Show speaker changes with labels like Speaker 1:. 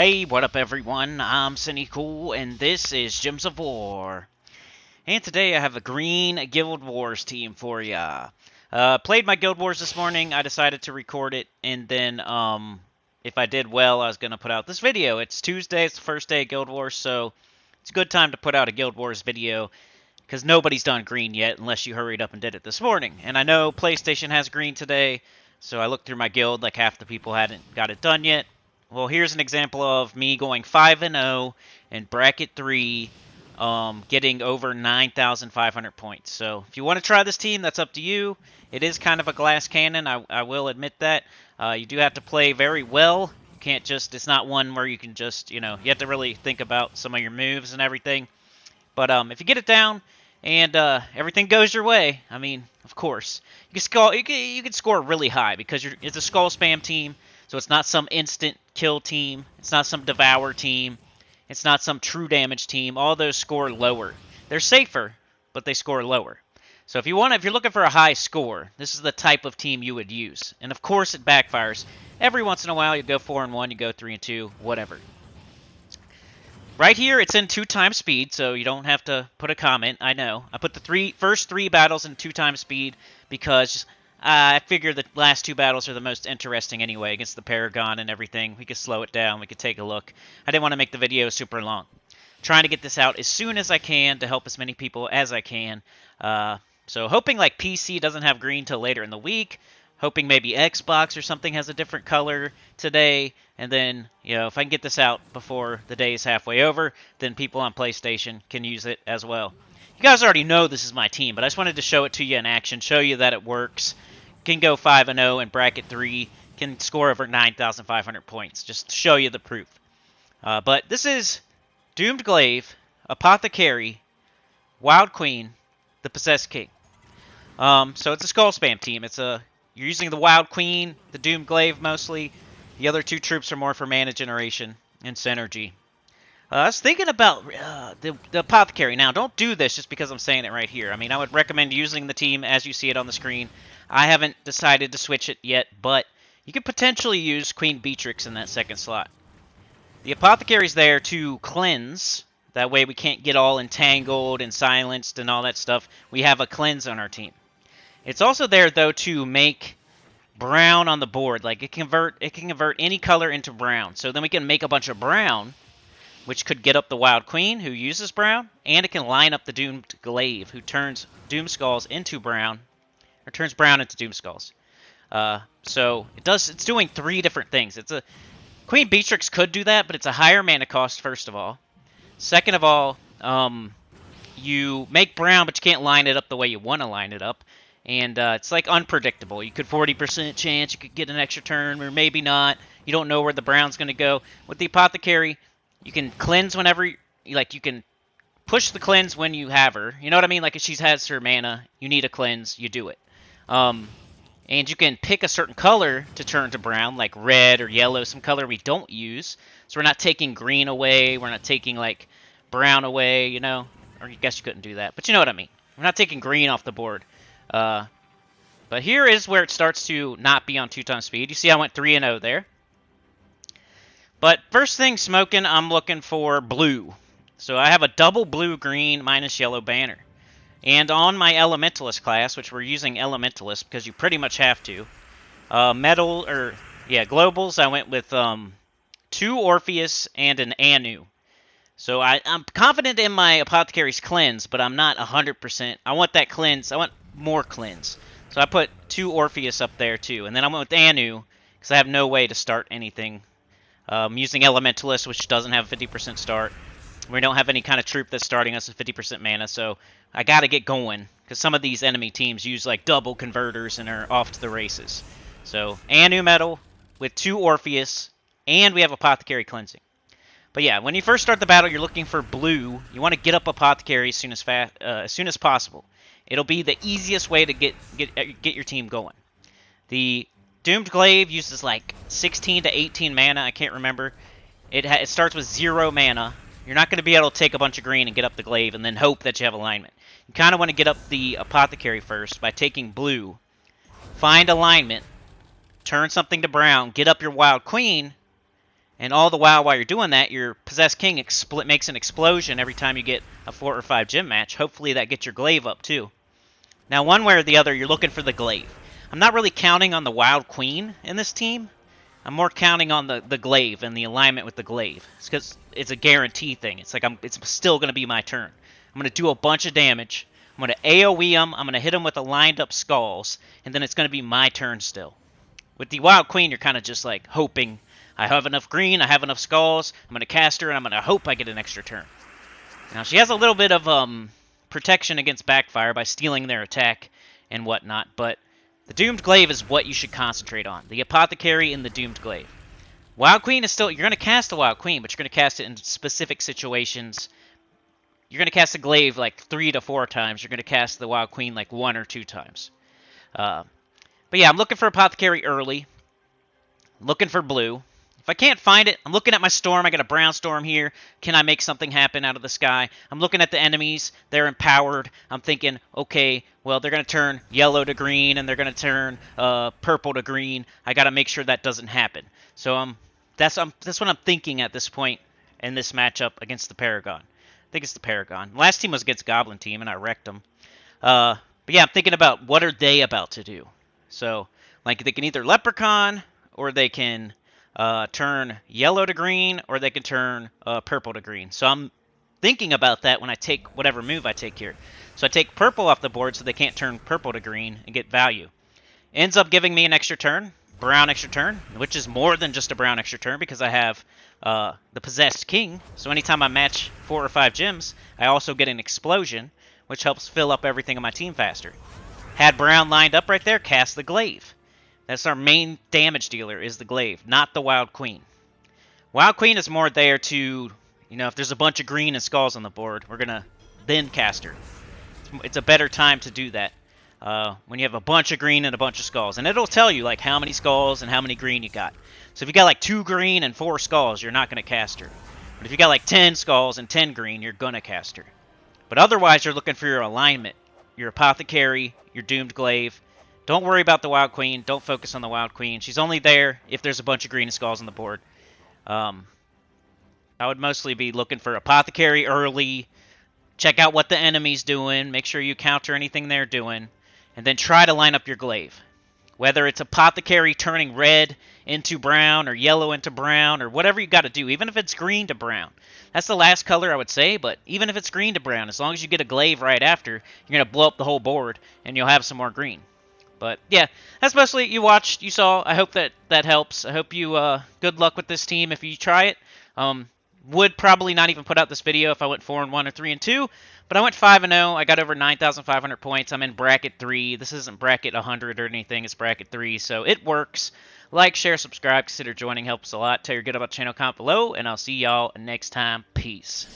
Speaker 1: Hey, what up everyone? I'm Cynicool, and this is Gems of War. And today I have a green Guild Wars team for ya. Played my Guild Wars this morning. I decided to record it, and then if I did well, I was going to put out this video. It's Tuesday, it's the first day of Guild Wars, so it's a good time to put out a Guild Wars video, because nobody's done green yet, unless you hurried up and did it this morning. And I know PlayStation has green today, so I looked through my guild, like half the people hadn't got it done yet. Well, here's an example of me going 5-0 in bracket 3, getting over 9,500 points. So if you want to try this team, that's up to you. It is kind of a glass cannon, I will admit that. You do have to play very well. You can't just, it's not one where you can just, you have to really think about some of your moves and everything. But if you get it down and everything goes your way, I mean, of course, you can score really high because it's a skull spam team. So it's not some instant kill team. It's not some devour team. It's not some true damage team. All those score lower. They're safer, but they score lower. So if you're looking for a high score, this is the type of team you would use. And of course it backfires. Every once in a while you go 4-1, you go 3-2, whatever. Right here it's in 2x speed, so you don't have to put a comment. I know. I put the first three battles in 2x speed because I figure the last two battles are the most interesting anyway, against the Paragon and everything. We could slow it down. We could take a look. I didn't want to make the video super long. Trying to get this out as soon as I can to help as many people as I can. So hoping like PC doesn't have green till later in the week. Hoping maybe Xbox or something has a different color today. And then, if I can get this out before the day is halfway over, then people on PlayStation can use it as well. You guys already know this is my team, but I just wanted to show it to you in action, show you that it works. Can go 5-0 in bracket 3, can score over 9,500 points, just to show you the proof. But this is Doomed Glaive, Apothecary, Wild Queen, the Possessed King. So it's a skull spam team. You're using the Wild Queen, the Doomed Glaive mostly. The other two troops are more for mana generation and synergy. I was thinking about the Apothecary. Now, don't do this just because I'm saying it right here. I mean, I would recommend using the team as you see it on the screen. I haven't decided to switch it yet, but you could potentially use Queen Beatrix in that second slot. The Apothecary's there to cleanse. That way we can't get all entangled and silenced and all that stuff. We have a cleanse on our team. It's also there, though, to make brown on the board. Like, it can convert any color into brown. So then we can make a bunch of brown, which could get up the Wild Queen, who uses brown, and it can line up the Doomed Glaive, who turns Doom Skulls into brown, or turns brown into Doom Skulls. So it's doing three different things. Queen Beatrix could do that, but it's a higher mana cost, first of all. Second of all, you make brown, but you can't line it up the way you want to line it up. And it's like unpredictable. You could 40% chance you could get an extra turn, or maybe not. You don't know where the brown's going to go. With the Apothecary, you can cleanse whenever, you can push the cleanse when you have her. You know what I mean? Like if she has her mana, you need a cleanse, you do it. And you can pick a certain color to turn to brown, like red or yellow, some color we don't use. So we're not taking green away, we're not taking like brown away, Or I guess you couldn't do that, but you know what I mean. We're not taking green off the board. But here is where it starts to not be on 2x speed. You see I went 3-0 there. But first thing smoking, I'm looking for blue. So I have a double blue-green minus yellow banner. And on my Elementalist class, which we're using Elementalist because you pretty much have to, globals, I went with 2 Orpheus and an Anu. So I'm confident in my Apothecary's cleanse, but I'm not 100%. I want that cleanse. I want more cleanse. So I put 2 Orpheus up there too. And then I went with Anu because I have no way to start anything. I'm using Elementalist, which doesn't have 50% start. We don't have any kind of troop that's starting us with 50% mana, so I got to get going, because some of these enemy teams use like double converters and are off to the races. So, Anu Metal with 2 Orpheus, and we have Apothecary cleansing. But yeah, when you first start the battle, you're looking for blue. You want to get up Apothecary as soon as possible. It'll be the easiest way to get your team going. The Doomed Glaive uses like 16 to 18 mana. I can't remember. It starts with 0 mana. You're not going to be able to take a bunch of green and get up the Glaive and then hope that you have alignment. You kind of want to get up the Apothecary first by taking blue, find alignment, turn something to brown, get up your Wild Queen, And all the while you're doing that, your Possessed King makes an explosion every time you get a 4 or 5 gem match. Hopefully that gets your glaive up too. Now, one way or the other, you're looking for the glaive. I'm not really counting on the Wild Queen in this team. I'm more counting on the glaive and the alignment with the glaive. It's because it's a guarantee thing. It's like it's still going to be my turn. I'm going to do a bunch of damage. I'm going to AoE them. I'm going to hit them with the lined up skulls. And then it's going to be my turn still. With the Wild Queen, you're kind of just like hoping. I have enough green. I have enough skulls. I'm going to cast her, and I'm going to hope I get an extra turn. Now, she has a little bit of protection against backfire by stealing their attack and whatnot, but the Doomed Glaive is what you should concentrate on. The Apothecary and the Doomed Glaive. Wild Queen is still... You're going to cast the Wild Queen, but you're going to cast it in specific situations. You're going to cast the Glaive like 3 to 4 times. You're going to cast the Wild Queen like 1 or 2 times. But yeah, I'm looking for Apothecary early. Looking for blue. If I can't find it, I'm looking at my storm. I got a brown storm here. Can I make something happen out of the sky? I'm looking at the enemies. They're empowered. I'm thinking, okay, well, they're going to turn yellow to green, and they're going to turn purple to green. I got to make sure that doesn't happen. So that's what I'm thinking at this point in this matchup against the Paragon. I think it's the Paragon. Last team was against Goblin Team, and I wrecked them. But yeah, I'm thinking about what are they about to do. So, like, they can either Leprechaun, or they can... turn yellow to green, or they can turn purple to green. So I'm thinking about that when I take whatever move I take here. So I take purple off the board so they can't turn purple to green and get value. Ends up giving me an extra turn, brown extra turn, which is more than just a brown extra turn because I have the Possessed King. So anytime I match 4 or 5 gems, I also get an explosion, which helps fill up everything on my team faster. Had brown lined up right there, cast the Glaive. That's our main damage dealer, is the Glaive, not the Wild Queen. Wild Queen is more there to, if there's a bunch of green and skulls on the board, we're going to then cast her. It's a better time to do that when you have a bunch of green and a bunch of skulls. And it'll tell you, like, how many skulls and how many green you got. So if you got, like, 2 green and 4 skulls, you're not going to cast her. But if you got, like, 10 skulls and 10 green, you're going to cast her. But otherwise, you're looking for your alignment, your Apothecary, your Doomed Glaive. Don't worry about the Wild Queen. Don't focus on the Wild Queen. She's only there if there's a bunch of green skulls on the board. I would mostly be looking for Apothecary early. Check out what the enemy's doing. Make sure you counter anything they're doing. And then try to line up your Glaive. Whether it's Apothecary turning red into brown or yellow into brown or whatever you got to do. Even if it's green to brown. That's the last color I would say. But even if it's green to brown, as long as you get a Glaive right after, you're going to blow up the whole board and you'll have some more green. But yeah, that's mostly you watched, you saw. I hope that helps. I hope you good luck with this team if you try it. Would probably not even put out this video if I went 4-1 or 3-2, but I went 5-0. I got over 9,500 points. I'm in bracket 3. This isn't bracket 100 or anything. It's bracket 3, so it works. Like, share, subscribe, consider joining. Helps a lot. Tell your good about the channel, comment below, and I'll see y'all next time. Peace.